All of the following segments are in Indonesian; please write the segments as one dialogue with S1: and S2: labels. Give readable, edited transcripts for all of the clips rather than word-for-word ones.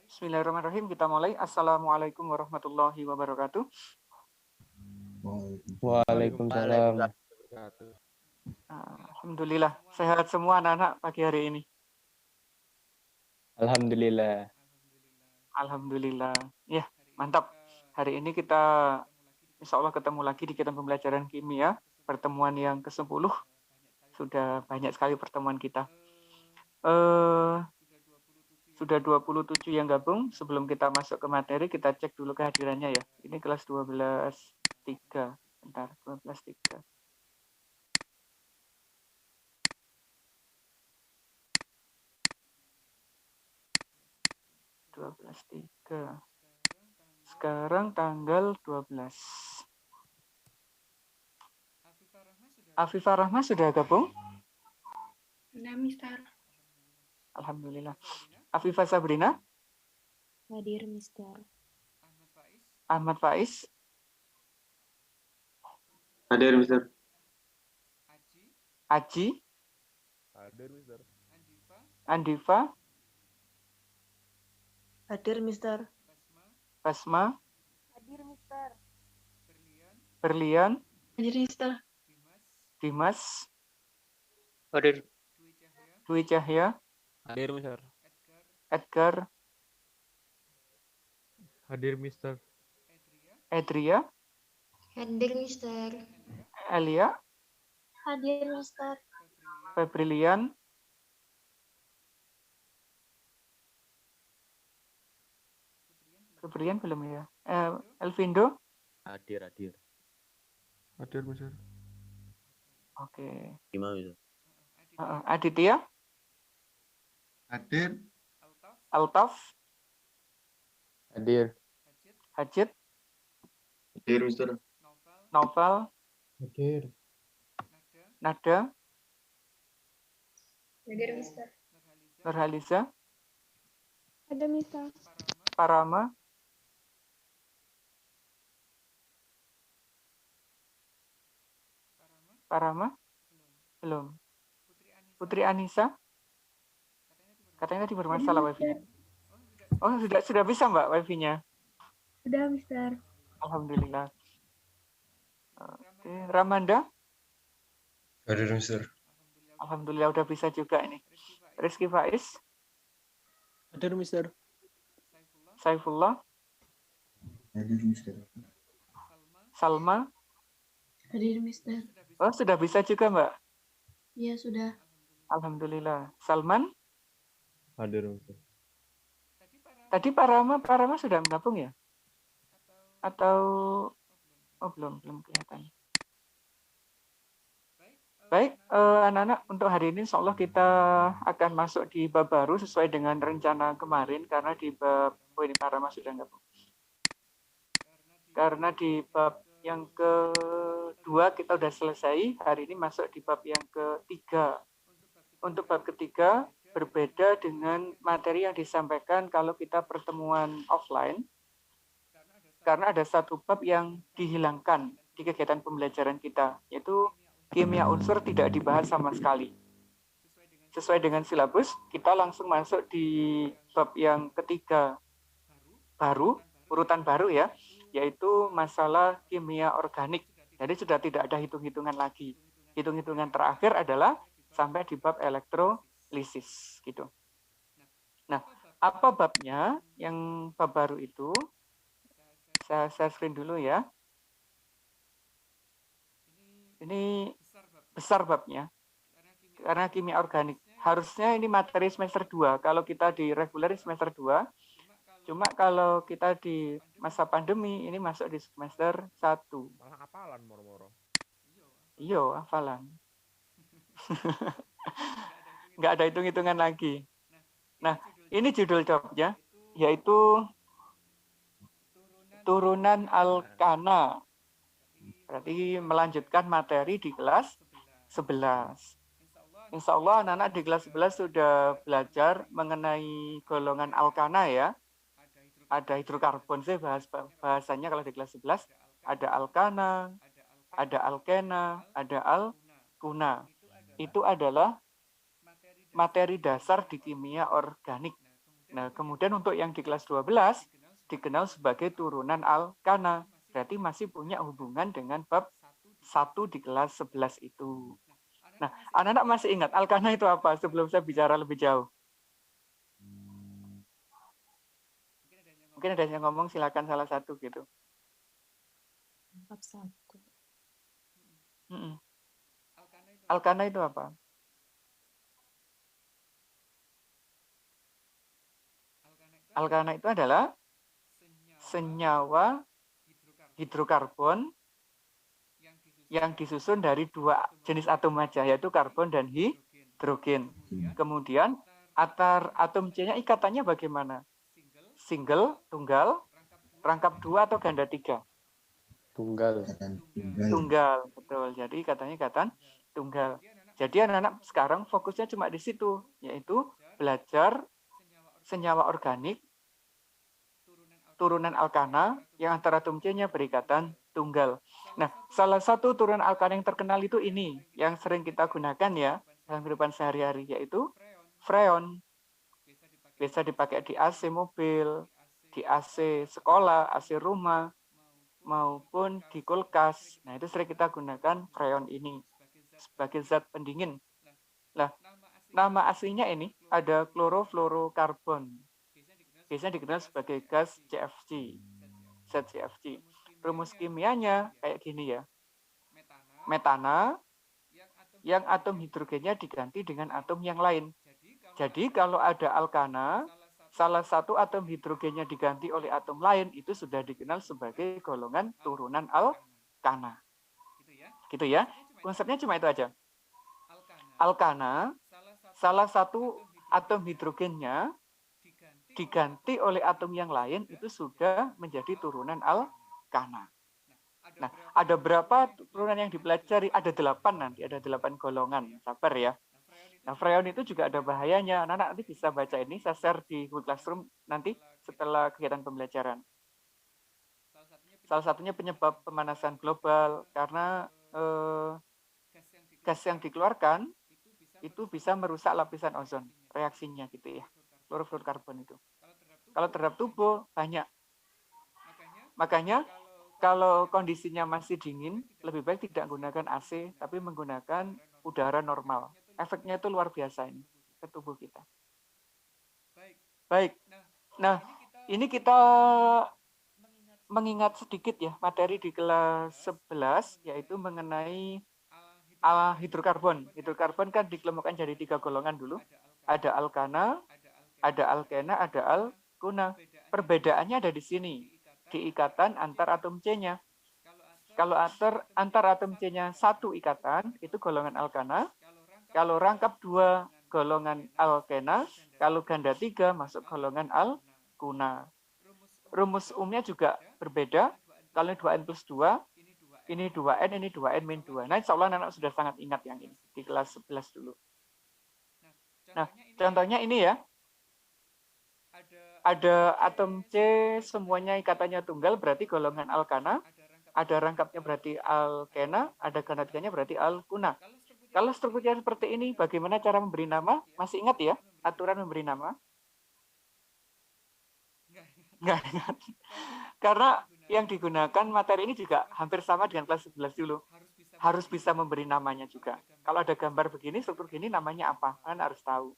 S1: Bismillahirrahmanirrahim. Kita mulai. Assalamualaikum warahmatullahi wabarakatuh.
S2: Waalaikumsalam.
S1: Alhamdulillah. Sehat semua anak-anak pagi hari ini.
S2: Alhamdulillah.
S1: Alhamdulillah. Ya, mantap. Hari ini kita insya Allah ketemu lagi di kegiatan pembelajaran kimia. Pertemuan yang ke-10. Sudah banyak sekali pertemuan kita. Sudah 27 yang gabung. Sebelum kita masuk ke materi, kita cek dulu kehadirannya ya. Ini kelas 12.3. Bentar, 12.3. 12.3. Sekarang tanggal 12. Afifah Rahma sudah gabung?
S3: Sudah, Mister.
S1: Alhamdulillah. Afifah Sabrina?
S3: Hadir, Mister.
S1: Ahmad Faiz?
S4: Hadir, Mister.
S1: Aji?
S5: Hadir, Mister.
S1: Andifa?
S3: Hadir, Mister.
S1: Basma?
S3: Hadir, Mister.
S1: Berlian?
S3: Hadir, Mister.
S1: Dimas?
S2: Hadir.
S1: Dwi Cahya?
S5: Hadir, Mister.
S1: Edgar?
S5: Hadir, Mister.
S1: Edria?
S3: Hadir, Mister.
S1: Elia?
S3: Hadir, Mister.
S1: Febrilian? Febrilian belum ya? Elvindo?
S4: Hadir.
S5: Hadir, Mister.
S1: Oke.
S4: Gimana, Mister?
S1: Aditya?
S6: Hadir.
S1: Altaf?
S2: Hadir.
S1: Hajid?
S4: Hadir, Mister.
S1: Novel?
S5: Hadir.
S1: Nada?
S3: Hadir, Mister.
S1: Nurhaliza?
S3: Ada, Mister.
S1: Parama? Parama? Belum. Putri Anissa? Katanya tadi bermasalah wifi-nya. Oh, sudah bisa Mbak wifi-nya?
S3: Sudah, Mister.
S1: Alhamdulillah. Oke, Ramanda?
S6: Hadir, Mister.
S1: Alhamdulillah udah bisa juga ini. Rizky Faiz?
S2: Hadir, Mister.
S1: Saifullah?
S6: Hadir, Mister.
S1: Salma?
S3: Hadir, Mister.
S1: Oh, sudah bisa juga Mbak?
S3: Iya, sudah.
S1: Alhamdulillah. Salman?
S5: Hadir, Mister.
S1: Tadi Parama sudah menggabung ya? Atau oh belum kelihatan. Baik, anak-anak, untuk hari ini insya Allah kita akan masuk di bab baru sesuai dengan rencana kemarin, karena di bab, ini Parama sudah gabung. Karena di bab yang kedua kita sudah selesai, hari ini masuk di bab yang ketiga. Untuk bab ketiga, berbeda dengan materi yang disampaikan kalau kita pertemuan offline, karena ada satu bab yang dihilangkan di kegiatan pembelajaran kita, yaitu kimia unsur tidak dibahas sama sekali. Sesuai dengan silabus, kita langsung masuk di bab yang ketiga baru, urutan baru ya, yaitu masalah kimia organik. Jadi sudah tidak ada hitung-hitungan lagi. Hitung-hitungan terakhir adalah sampai di bab elektrolisis gitu. Nah, apa babnya yang bab baru itu? Saya screen dulu ya. Ini besar babnya. Karena kimia organik. Harusnya ini materi semester 2. Kalau kita di reguler semester 2. Cuma kalau kita di masa pandemi, ini masuk di semester 1.
S5: Malah hafalan moro-moro.
S1: Iya, hafalan. Nggak ada hitung-hitungan lagi. Nah, ini judul jobnya, yaitu turunan alkana. Berarti melanjutkan materi di kelas 11. Insya Allah anak-anak di kelas 11 sudah belajar mengenai golongan alkana ya. Ada hidrokarbon, saya bahasanya kalau di kelas 11. Ada alkana, ada alkena, ada alkuna. Itu adalah materi dasar di kimia organik. Nah, kemudian untuk yang di kelas 12 dikenal sebagai turunan alkana. Berarti masih punya hubungan dengan bab 1 di kelas 11 itu. Nah, anak-anak masih ingat alkana itu apa sebelum saya bicara lebih jauh? Mungkin ada yang ngomong, silakan salah satu gitu.
S7: Bab 1.
S1: Alkana itu apa? Alkana itu adalah senyawa hidrokarbon yang disusun dari 2 jenis atom aja, yaitu karbon dan hidrogen. Kemudian antar atom C-nya ikatannya bagaimana? Single, tunggal, rangkap 2 atau ganda 3?
S2: Tunggal.
S1: Tunggal, betul. Jadi katanya ikatan tunggal. Jadi anak-anak sekarang fokusnya cuma di situ, yaitu belajar senyawa organik turunan alkana yang antara atom C-nya berikatan tunggal. Nah, salah satu turunan alkana yang terkenal itu ini, yang sering kita gunakan ya dalam kehidupan sehari-hari, yaitu freon. Bisa dipakai di AC mobil, di AC sekolah, AC rumah, maupun di kulkas. Nah, itu sering kita gunakan freon ini sebagai zat pendingin. Nah, nama aslinya ini ada klorofluorokarbon. Biasanya dikenal sebagai gas CFC, zat CFC. Rumus kimianya kayak gini ya. Metana, yang atom hidrogennya diganti dengan atom yang lain. Jadi kalau ada alkana, salah satu atom hidrogennya diganti oleh atom lain, itu sudah dikenal sebagai golongan turunan alkana. Gitu ya. Konsepnya cuma itu aja. Alkana, salah satu atom hidrogennya diganti oleh atom yang lain, itu sudah menjadi turunan alkana. Nah, ada berapa turunan yang dipelajari? Ada 8 nanti, ada 8 golongan. Sabar ya. Nah, freon itu juga ada bahayanya. Anak-anak nanti bisa baca ini, saya share di Google Classroom nanti setelah kegiatan pembelajaran. Salah satunya penyebab pemanasan global, karena gas yang dikeluarkan itu bisa merusak lapisan ozon, reaksinya gitu ya. Klorofluorokarbon itu. Kalau terhadap tubuh banyak. Makanya kalau kondisinya masih dingin, lebih baik tidak menggunakan AC, tapi menggunakan udara normal. Efeknya itu luar biasa ini ke tubuh kita. Baik. Nah, ini kita mengingat sedikit ya materi di kelas 11, yaitu mengenai hidrokarbon. Hidrokarbon kan dikelompokkan jadi 3 golongan dulu. Ada alkana, ada alkena, ada alkuna. Perbedaannya ada di sini, di ikatan antar atom C-nya. Kalau antar atom C-nya 1 ikatan, itu golongan alkana. Kalau rangkap 2, golongan alkena. Kalau ganda 3, masuk golongan alkuna. Rumus umumnya juga berbeda. Kalau 2N plus 2, ini 2N, ini 2N min 2. Nah, insya Allah anak sudah sangat ingat yang ini, di kelas 11 dulu. Nah, contohnya ini ya. Ada atom C semuanya ikatannya tunggal, berarti golongan alkana. Ada rangkapnya berarti alkena, ada ganda 3-nya berarti alkuna. Kalau strukturnya seperti ini, bagaimana cara memberi nama? Masih ingat ya aturan memberi nama? Nggak ingat. Karena yang digunakan materi ini juga hampir sama dengan kelas 11 dulu. Harus bisa memberi namanya juga. Kalau ada gambar begini, struktur gini, namanya apa? Kan harus tahu.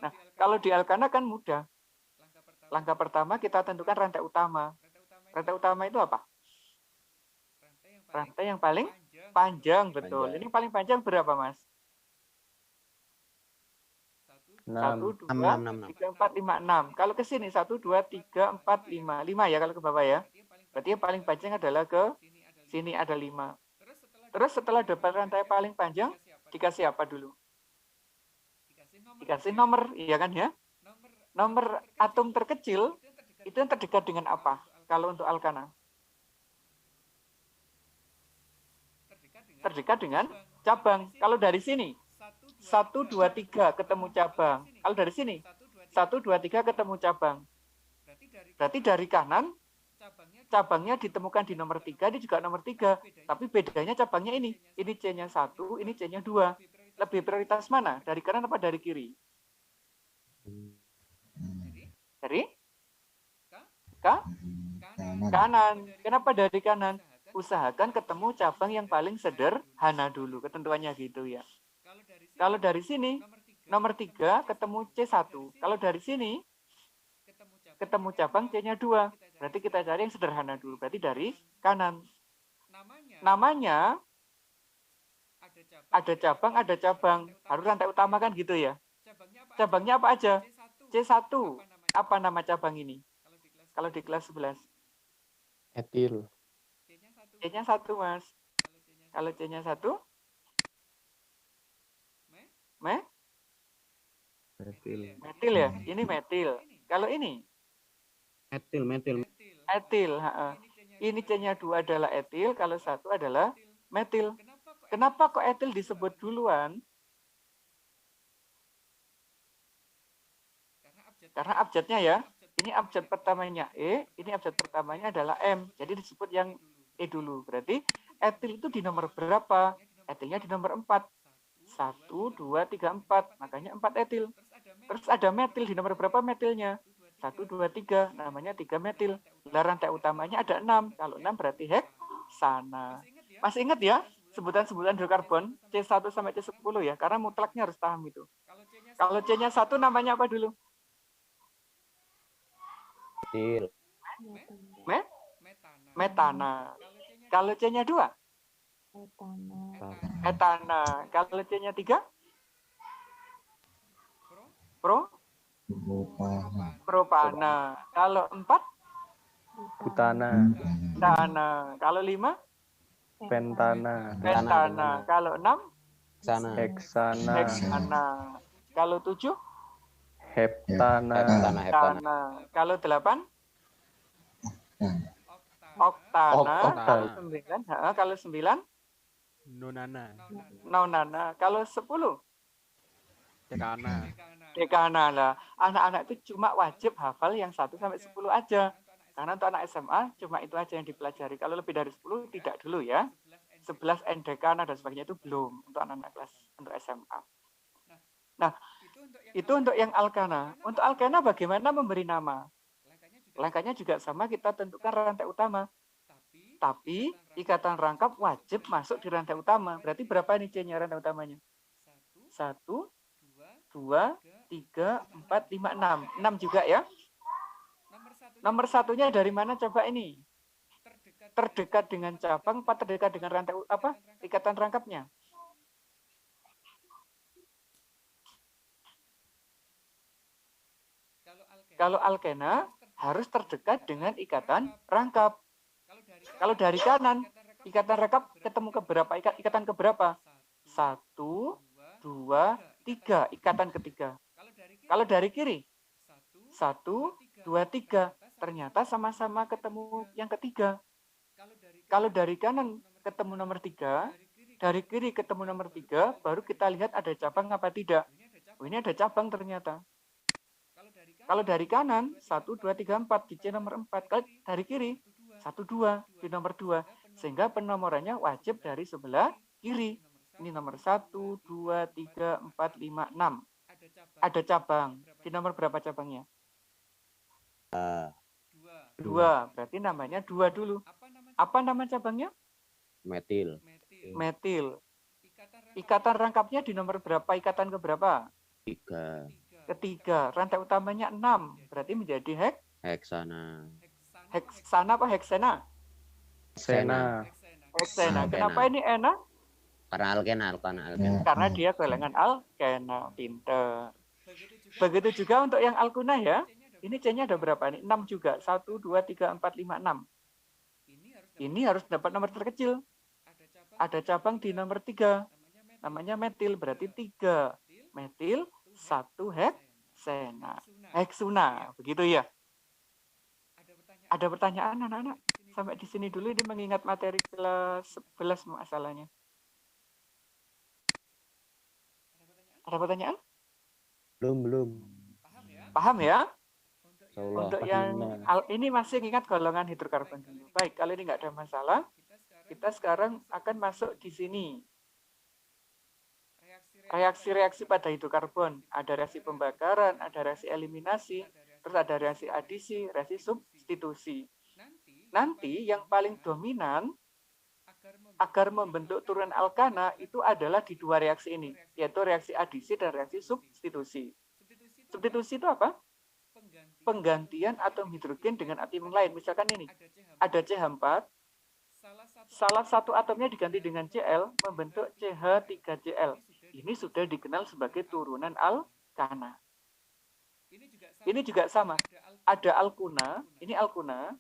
S1: Nah, kalau di alkana kan mudah. Langkah pertama kita tentukan rantai utama. Rantai utama itu apa? Rantai yang paling panjang, betul. Ini paling panjang berapa, Mas? 1, 2, 3, 4, 5, 6. Kalau ke sini 1, 2, 3, 4, 5. 5 ya kalau ke bawah ya. Berarti yang paling panjang adalah ke sini ada 5. Terus setelah dapat rantai paling panjang, dikasih apa dulu? Dikasih nomor, iya kan ya? Nomor atom terkecil itu yang terdekat dengan apa? Kalau untuk alkana? Terdekat dengan cabang. Kalau dari sini 1, 2, 3 ketemu cabang. Kalau dari sini 1, 2, 3 ketemu cabang. Berarti dari kanan cabangnya ditemukan di nomor 3, ini juga nomor 3. Tapi bedanya cabangnya ini. Ini C-nya 1, ini C-nya 2. Lebih prioritas mana? Dari kanan apa dari kiri? Dari
S6: Kanan.
S1: kanan. Kenapa dari kanan? Usahakan ketemu cabang yang paling sederhana dulu. Ketentuannya gitu ya. Kalau dari sini, nomor 3 ketemu C1. Kalau dari sini, ketemu cabang C-nya 2. Berarti kita cari yang sederhana dulu. Berarti dari kanan. Namanya ada cabang. Harus rantai utama kan gitu ya. Cabangnya apa aja? C1. Apa nama cabang ini? Kalau di kelas 11.
S2: Etil.
S1: C-nya 1, Mas. Kalau C-nya 1?
S4: Metil.
S1: Metil ya? Ini metil. Kalau ini?
S4: Metil.
S1: Etil. Ini C-nya 2 adalah etil. Kalau 1 adalah metil. Kenapa kok etil disebut duluan? Karena abjadnya ya. Ini abjad pertamanya E, ini abjad pertamanya adalah M. Jadi disebut yang E dulu. Berarti etil itu di nomor berapa? Etilnya di nomor 4. 1, 2, 3, 4. Makanya 4 etil. Terus ada metil di nomor berapa metilnya? 1, 2, 3. Namanya 3 metil. Lah rantai utamanya ada 6. Kalau 6 berarti heksana. Masih ingat ya? Sebutan-sebutan hidrokarbon C1 sampai C10 ya. Karena mutlaknya harus paham itu. Kalau C-nya 1 namanya apa dulu?
S2: Etil.
S1: Metana. Kalau C-nya 2? Etana. Kalau C-nya 3? Propana. Kalau 4?
S2: Butana.
S1: Butana. Kalau 5?
S2: Pentana.
S1: Pentana. Kalau 6?
S2: Heksana.
S1: Heksana. Kalau 7?
S2: Heptana.
S1: Heptana. Kalau 8? Oktana. Kalau 9? Kalau 9?
S5: Nonana.
S1: Nonana. Kalau 10?
S5: Dekana.
S1: Dekana lah. Anak-anak itu cuma wajib hafal yang 1 sampai 10 aja. Karena untuk anak SMA cuma itu aja yang dipelajari. Kalau lebih dari 10 tidak dulu ya. 11 dekana dan sebagainya itu belum untuk anak-anak kelas untuk SMA. Nah, itu untuk yang alkana. Untuk alkana bagaimana memberi nama? Langkahnya juga sama, kita tentukan rantai utama. Tapi ikatan rangkap wajib masuk di rantai utama. Berarti berapa nih C-nya rantai utamanya? 1, 2, 3, 4, 5, 6. 6 juga ya. Nomor satunya dari mana coba ini? Terdekat dengan cabang, apa terdekat dengan rantai apa? Ikatan rangkapnya. Kalau alkena harus terdekat dengan ikatan rangkap. Kalau dari kanan, ikatan rangkap ketemu ke berapa? Ikatan ke berapa? 1, 2, 3. Ikatan ketiga. Kalau dari kiri? 1, 2, 3. Ternyata sama-sama ketemu yang ketiga. Kalau dari kanan ketemu nomor 3, dari kiri ketemu nomor 3, baru kita lihat ada cabang apa tidak. Oh, ini ada cabang ternyata. Kalau dari kanan, 1, 2, 3, 4, di C nomor 4. Kalau dari kiri, 1, 2, di nomor 2. Sehingga penomorannya wajib dari sebelah kiri. Ini nomor 1, 2, 3, 4, 5, 6. Ada cabang. Di nomor berapa cabangnya? 2. Berarti namanya 2 dulu. Apa nama cabangnya?
S8: Metil.
S1: Metil. Ikatan rangkapnya di nomor berapa? Ikatan ke berapa?
S8: 3.
S1: Ketiga. Rantai utamanya 6. Berarti menjadi
S8: Heksana.
S1: heksana apa heksena?
S2: Sena.
S1: Heksena. Kenapa ini enak?
S8: Karena alkena.
S1: Karena dia golongan alkena. Pinter. Begitu juga untuk yang alkuna ya. Ini C-nya ada berapa nih? 6 juga. 1, 2, 3, 4, 5, 6. Ini harus dapat nomor terkecil. Ada cabang di nomor 3. Namanya metil. Berarti 3 metil, 1 heksena. Heksuna. Begitu ya. Ada pertanyaan anak-anak? Sampai di sini dulu, ini mengingat materi kelas 11 masalahnya. Ada pertanyaan?
S2: Belum.
S1: Paham ya?
S2: Insyaallah.
S1: Untuk yang ini masih ingat golongan hidrokarbon dulu. Baik, kalau ini nggak ada masalah, kita sekarang akan masuk di sini. Reaksi-reaksi pada hidrokarbon. Ada reaksi pembakaran, ada reaksi eliminasi, Terus ada reaksi adisi, reaksi substitusi. Nanti yang paling dominan agar membentuk turunan alkana itu adalah di dua reaksi ini, yaitu reaksi adisi dan reaksi substitusi. Substitusi itu apa? Penggantian atom hidrogen dengan atom yang lain. Misalkan ini, ada CH4, salah satu atomnya diganti dengan Cl, membentuk CH3Cl. Ini sudah dikenal sebagai turunan alkana. Ini juga sama. Ada alkuna, ini alkuna.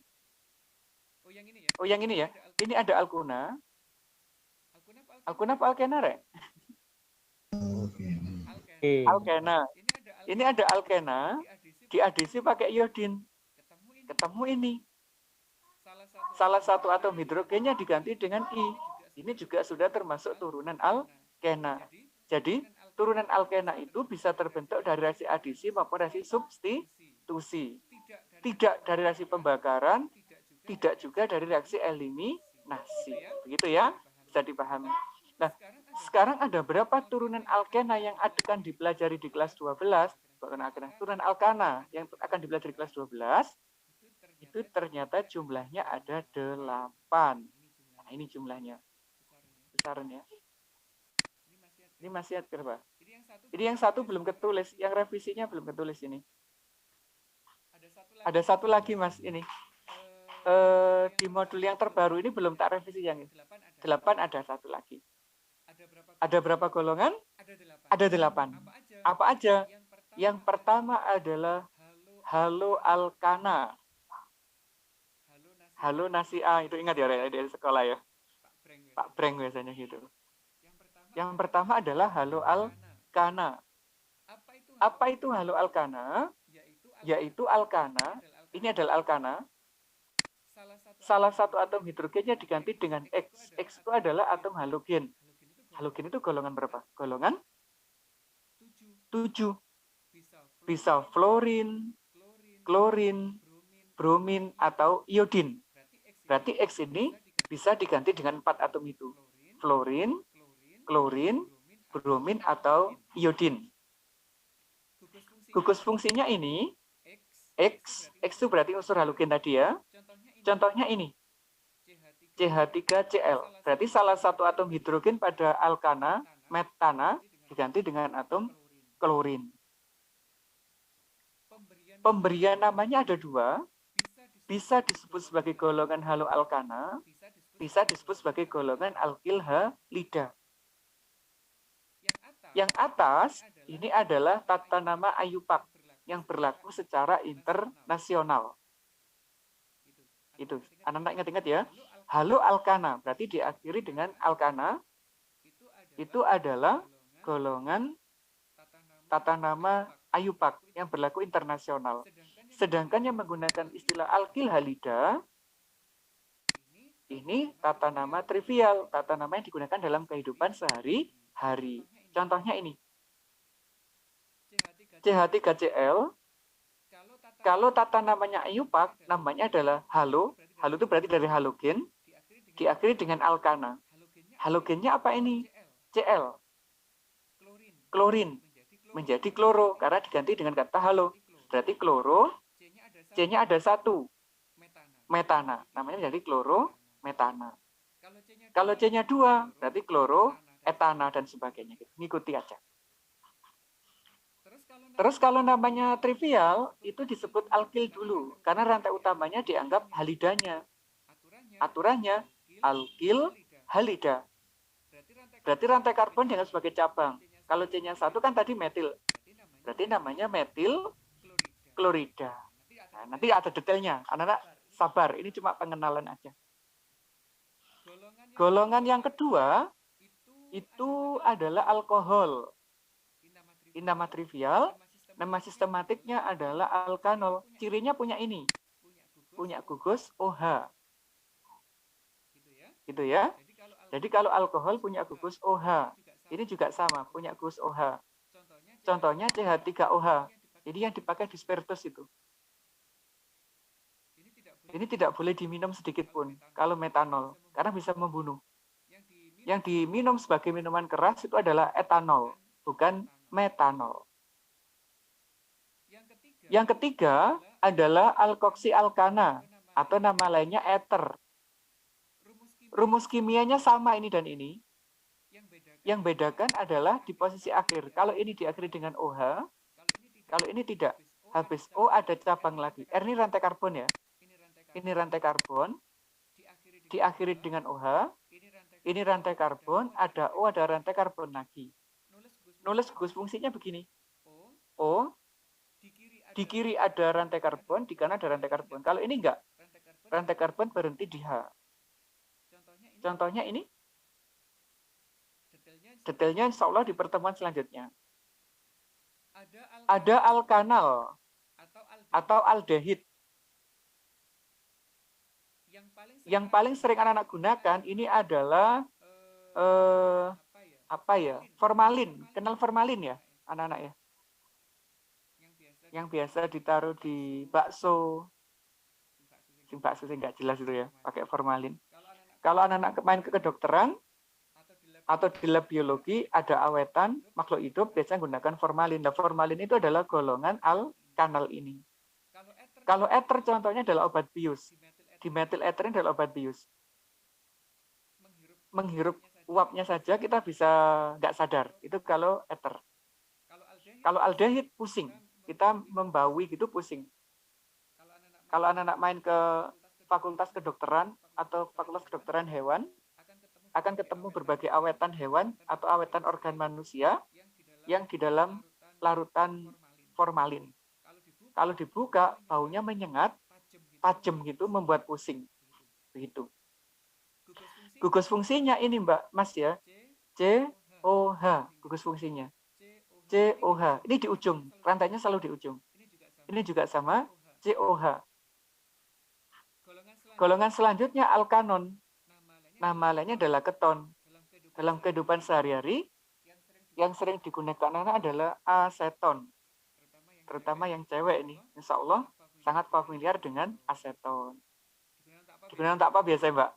S1: Oh, yang ini ya. Ini ada alkuna. Alkuna apa alkena, Rek? Alkena. Ini ada alkena, diadisi pakai iodin. Ketemu ini. Salah satu atom hidrogennya diganti dengan I. Ini juga sudah termasuk turunan alkena. Jadi, turunan alkena itu bisa terbentuk dari reaksi adisi maupun reaksi substitusi. Tidak dari reaksi pembakaran, tidak juga dari reaksi eliminasi. Begitu ya, bisa dipahami. Nah, sekarang ada berapa turunan alkena yang akan dipelajari di kelas 12? Turunan alkana yang akan dipelajari di kelas 12, itu ternyata jumlahnya ada 8. Nah, ini jumlahnya. Besarnya. Ini masih ada berapa? Ini yang satu belum ketulis, yang revisinya belum ketulis ini. Ada satu lagi, Mas, ini. Di modul yang terbaru ini belum tak revisi yang ini. 8 ada satu lagi. Ada berapa golongan? Ada 8. Apa aja? Yang pertama adalah haloalkana. Halo nasi A, itu ingat ya dari sekolah ya. Pak Breng biasanya gitu. Yang pertama adalah haloalkana. Apa itu haloalkana? Yaitu alkana, ini adalah alkana. Salah satu atom hidrogennya diganti dengan X. X itu adalah atom halogen. Halogen itu golongan berapa? Golongan 7. Bisa fluorin, klorin, bromin, atau iodin. Berarti X ini bisa diganti dengan 4 atom itu. Fluorin, klorin, bromin, atau iodin. Gugus fungsinya ini, X itu berarti unsur halogen tadi ya. Contohnya ini, CH3Cl. Berarti salah satu atom hidrogen pada alkana, metana, diganti dengan atom klorin. Pemberian namanya ada 2, bisa disebut sebagai golongan haloalkana, bisa disebut sebagai golongan alkil halida. Yang atas, ini adalah tata nama IUPAC yang berlaku secara internasional. Itu, anak-anak ingat-ingat ya. Haloalkana, berarti diakhiri dengan alkana, itu adalah golongan tata nama IUPAC yang berlaku internasional. Sedangkan yang menggunakan istilah alkil halida, ini tata nama trivial, tata nama yang digunakan dalam kehidupan sehari-hari. Contohnya ini, CH3Cl, kalau tata namanya IUPAC, namanya adalah halo. Halo itu berarti dari halogen, diakhiri dengan alkana. Halogennya apa ini? Cl. Klorin. Menjadi kloro, karena diganti dengan kata halo. Berarti kloro, C-nya ada 1. Metana. Namanya jadi kloro, metana. Kalau C-nya 2, berarti kloro, etana, dan sebagainya. Ngikuti aja. Terus kalau namanya trivial, itu disebut alkil dulu. Karena rantai utamanya dianggap halidanya. Aturannya, alkil halida. Berarti rantai karbon dianggap sebagai cabang. Kalau C-nya 1 kan tadi metil. Berarti namanya metil klorida. Nah, nanti ada detailnya. Anak-anak sabar, ini cuma pengenalan aja. Golongan yang kedua, itu adalah alkohol. Ini nama trivial, nama sistematiknya adalah alkanol. Cirinya punya ini. Punya gugus OH. Gitu ya. Jadi kalau alkohol punya gugus OH. Ini juga sama, punya gugus OH. Contohnya CH3OH. Ini yang dipakai di spiritus itu. Ini tidak boleh diminum sedikit pun kalau metanol, karena bisa membunuh. Yang diminum sebagai minuman keras itu adalah etanol, bukan metanol. Yang ketiga adalah alkoksi alkana atau nama lainnya ether. Rumus kimianya sama ini dan ini. Yang bedakan adalah di posisi akhir. Kalau ini diakhiri dengan OH, kalau ini tidak. Habis O ada cabang lagi. R ini rantai karbon ya. Ini rantai karbon. Diakhiri dengan OH. Ini rantai karbon. Ada O, ada rantai karbon lagi. Nulis Gus fungsinya begini. O. Di kiri ada rantai karbon. Di kanan ada rantai karbon. Kalau ini enggak. Rantai karbon berhenti di H. Contohnya ini. Detailnya insya Allah di pertemuan selanjutnya. Ada alkanal atau aldehid. Yang paling sering anak-anak gunakan ini adalah formalin. Kenal formalin ya, anak-anak ya? Yang biasa ditaruh di bakso. Bakso sih nggak jelas itu ya, pakai formalin. Kalau anak-anak main ke kedokteran atau di lab biologi ada awetan makhluk hidup biasanya menggunakan formalin. Nah, formalin itu adalah golongan alkanal ini. Kalau ether contohnya adalah obat bius. Dimetil ether ini adalah obat bius. Menghirup uapnya saja kita bisa nggak sadar. Itu kalau ether. Kalau aldehid pusing. Kita membaui gitu pusing. Kalau anak-anak main ke fakultas kedokteran atau fakultas kedokteran hewan, akan ketemu berbagai awetan hewan atau awetan organ manusia yang di dalam larutan formalin. Kalau dibuka, baunya menyengat, tajam gitu, membuat pusing. Begitu. Gugus fungsinya ini Mbak, Mas ya. COH, gugus fungsinya. COH, ini di ujung, rantainya selalu di ujung. Ini juga sama, COH. Golongan selanjutnya alkanon. Nama lainnya adalah keton. Dalam kehidupan sehari-hari, yang sering digunakan anak adalah aseton. Terutama yang cewek ini. Insya Allah sangat familiar dengan aseton. Digunakan untuk apa biasanya, Mbak?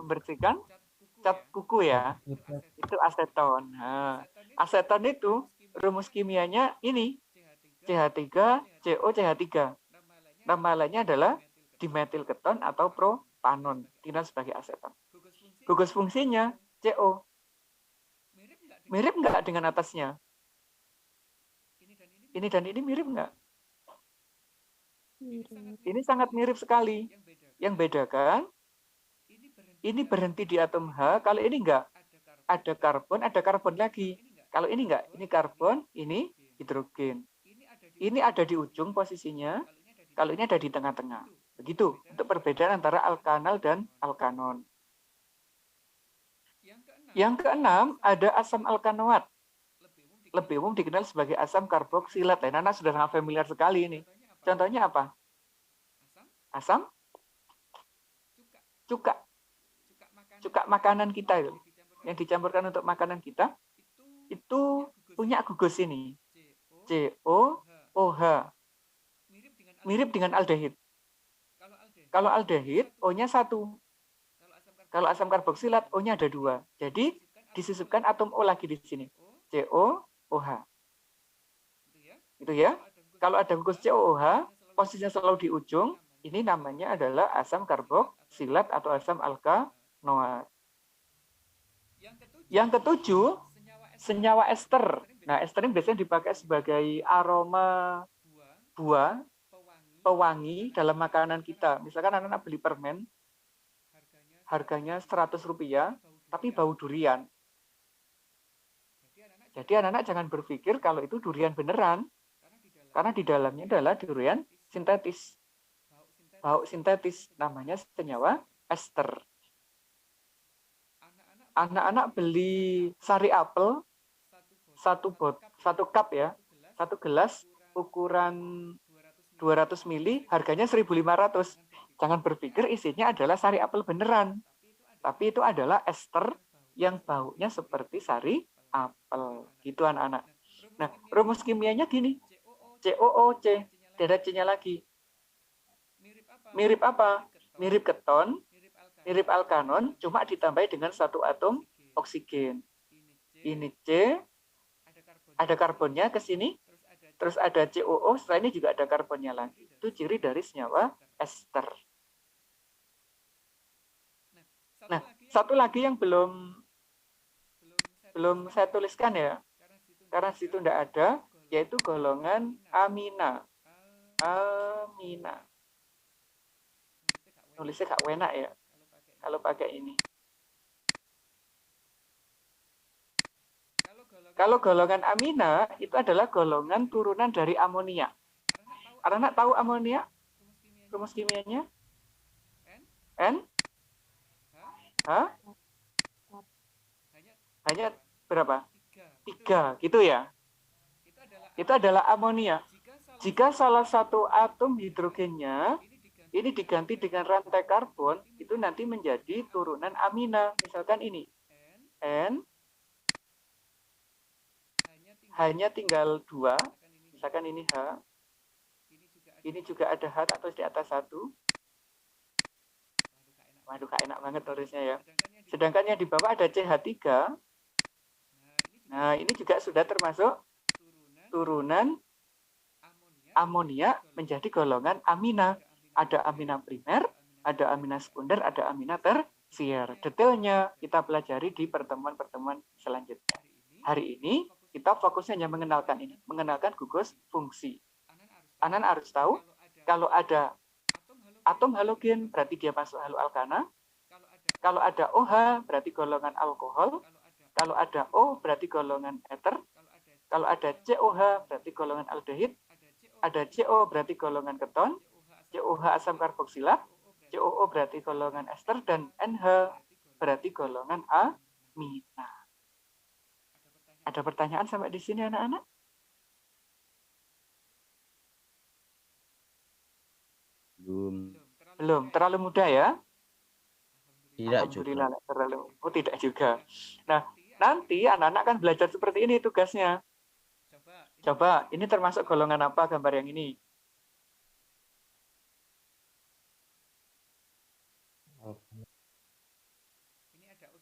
S1: Membersihkan cat kuku ya. Itu aseton. Nah, aseton itu rumus kimianya ini. CH3, CO, CH3. Nama lainnya adalah dimetil keton atau propanon, dikenal sebagai aseton. Gugus fungsinya CO. Mirip nggak dengan atasnya? Ini dan ini mirip nggak? Ini sangat mirip sekali. Yang bedakan, ini berhenti di atom H, kalau ini enggak. Ada karbon lagi. Kalau ini enggak, ini karbon, ini hidrogen. Ini ada di ujung posisinya, kalau ini ada di tengah-tengah. Begitu, untuk perbedaan antara alkanal dan alkanon. Yang keenam, ada asam alkanoat. Lebih umum dikenal sebagai asam karboksilat. Nana sudah sangat familiar sekali ini. Contohnya apa? Asam? Cuka. Cuka makanan kita itu. Yang dicampurkan untuk makanan kita, itu punya gugus ini. COOH. Mirip dengan aldehid. Kalau aldehid, O-nya 1. Kalau asam karboksilat, O-nya ada 2. Jadi, disisipkan atom O lagi di sini. COOH. Itu ya. Kalau ada gugus COOH, posisinya selalu di ujung, ini namanya adalah asam karboksilat atau asam alkanoat. Yang ketujuh, senyawa ester. Nah, ester ini biasanya dipakai sebagai aroma buah, pewangi dalam makanan kita. Misalkan anak-anak beli permen, harganya Rp100, tapi bau durian. Jadi anak-anak jangan berpikir kalau itu durian beneran, karena di dalamnya adalah durian sintetis. Bau sintetis, namanya senyawa ester. Anak-anak beli sari apel, satu cup ya, satu gelas ukuran 200 ml, harganya 1.500. Jangan berpikir isinya adalah sari apel beneran. Tapi itu adalah ester yang baunya seperti sari apel. Gitu anak-anak. Nah, rumus kimianya gini. COOC, ada C-nya lagi. Mirip apa? Mirip keton, mirip alkanon, cuma ditambahi dengan 1 atom oksigen. Ini C, ada karbonnya ke sini, terus ada COO, setelah ini juga ada karbonnya lagi. Itu ciri dari senyawa ester. Nah, satu lagi yang belum saya tuliskan ya, karena situ tidak ada, yaitu golongan amina. Amina. Nulisnya gak enak ya, kalau pakai ini. Kalau golongan amina itu adalah golongan turunan dari amonia. Anak-anak tahu amonia? Rumus kimianya? N? H? Hanya berapa? 3, gitu ya. Itu adalah amonia. Jika salah satu atom hidrogennya ini diganti dengan rantai karbon, itu nanti menjadi turunan amina. Misalkan ini, N, hanya tinggal 2, misalkan ini H, ini juga ada H atau di atas 1. Waduh, gak enak banget tulisnya ya. Sedangkan yang di bawah ada CH3. Nah, ini juga sudah termasuk turunan amonia menjadi golongan amina. Ada amina primer, ada amina sekunder, ada amina tersier. Detailnya kita pelajari di pertemuan-pertemuan selanjutnya. Hari ini kita fokusnya hanya mengenalkan ini, mengenalkan gugus fungsi. Anak harus tahu kalau ada atom halogen berarti dia masuk haloalkana. Kalau ada OH berarti golongan alkohol. Kalau ada O berarti golongan ether. Kalau ada COH berarti golongan aldehid. Ada CO berarti golongan keton. COH asam karboksilat. COO berarti golongan ester. Dan NH berarti golongan amina. Ada pertanyaan sampai di sini anak-anak? Belum. Terlalu mudah ya?
S8: Tidak
S1: Alhamdulillah,
S8: juga.
S1: terlalu. Oh, tidak juga. Nah, nanti anak-anak kan belajar seperti ini tugasnya. Coba, ini termasuk golongan apa gambar yang ini?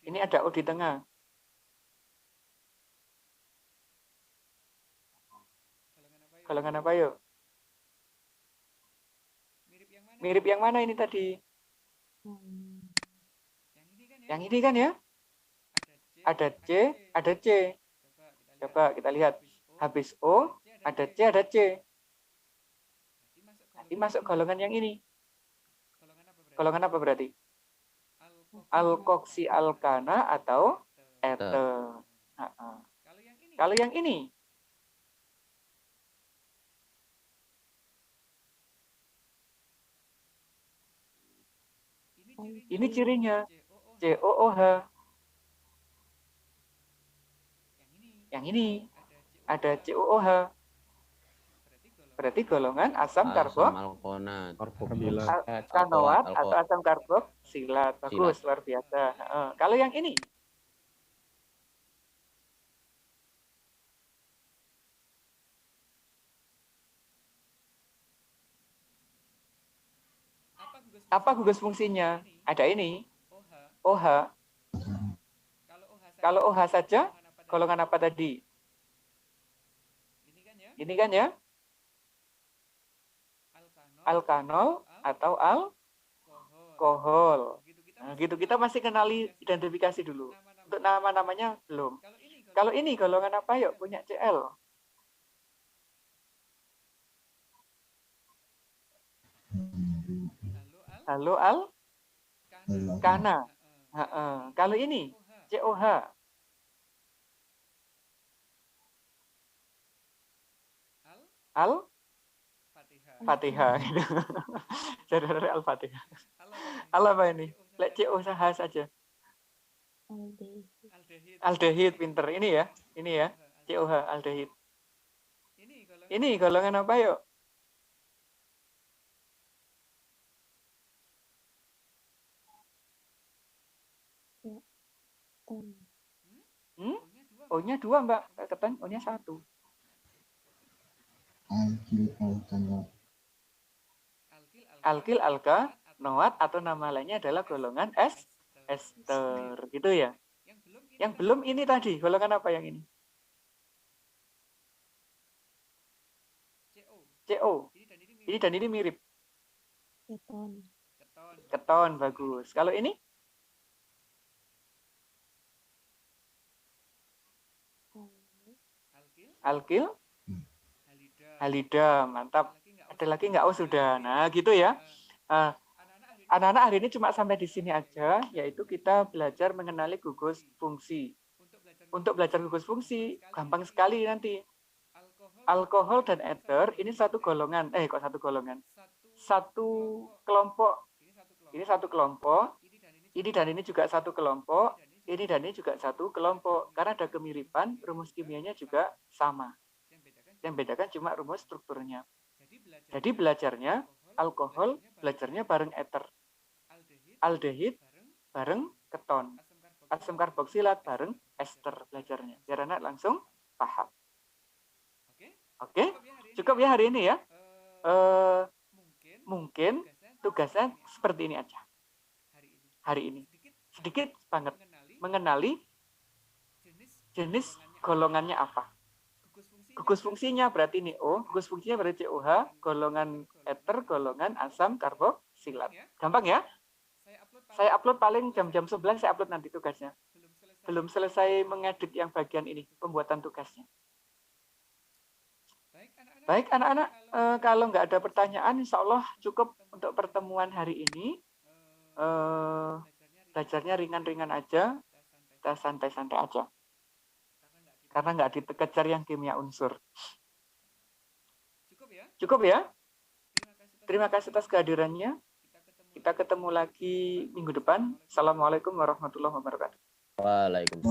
S1: Ini ada O di tengah. Golongan apa yuk? Mirip yang mana ini tadi? Yang ini kan ya? Ada C, ada C. Coba kita lihat. Habis O, ada C, ada C. Nanti masuk golongan yang ini. Golongan apa berarti? Alkoksi alkana atau ether. Kalau yang ini? Ini cirinya. COOH. Yang ini ada COOH. Berarti golongan asam
S8: alkonat.
S1: kanoat atau asam karboksilat. Bagus, luar biasa. Kalau yang ini? Apa gugus fungsinya? Ada ini. OH. Kalau OH saja, golongan apa tadi? Ini kan ya? Alkanol atau alkohol. Nah, gitu kita masih kenali identifikasi dulu. Untuk nama-namanya belum. Kalau ini golongan apa yuk? Punya CL. Halo alkana. Kalau ini COH. Al-Fatihah. Saudara Al-Fatihah. Al apa ini? Lek COH saja. Aldehid pinter. Ini ya. Ini ya. COH aldehid. Ini golongan apa yuk? O-nya 2, Mbak. Ketan, O-nya 1. Alkil, alka, noat atau nama lainnya adalah golongan ester. Gitu ya. Yang belum ini tadi, golongan apa yang ini? CO. Ini dan ini mirip.
S7: Keton.
S1: Keton, bagus. Kalau ini? Alkil? Halida, mantap. Ada lagi nggak? Oh sudah. Nah gitu ya. Anak-anak hari ini cuma sampai di sini aja, yaitu kita belajar mengenali gugus fungsi. Untuk belajar gugus fungsi, gampang sekali nanti. Alkohol dan ether ini satu golongan. Kok satu golongan? Satu kelompok. Ini satu kelompok. Ini dan ini juga satu kelompok. Ini dan ini juga satu kelompok. Karena ada kemiripan, rumus kimianya juga sama. Yang bedakan cuma rumus strukturnya. Jadi belajarnya alkohol, belajarnya bareng ether. Aldehid bareng keton. Asam karboksilat bareng ester belajarnya. Biar anak langsung paham. Oke, cukup ya hari ini ya. Mungkin tugasnya seperti ini aja. Hari ini. Sedikit banget. Mengenali jenis golongannya apa. Gugus fungsinya berarti ini O, gugus fungsinya berarti COH, golongan ether, golongan asam karboksilat. Gampang ya? Saya upload paling jam-jam 11, saya upload nanti tugasnya. Belum selesai mengedit yang bagian ini, pembuatan tugasnya. Baik anak-anak, kalau nggak ada pertanyaan, insya Allah cukup untuk pertemuan hari ini. Belajarnya ringan-ringan aja, kita santai-santai aja. Karena nggak dikejar yang kimia unsur. Cukup ya? Terima kasih atas kehadirannya. Kita ketemu lagi minggu depan. Assalamualaikum warahmatullahi wabarakatuh.
S8: Waalaikumsalam.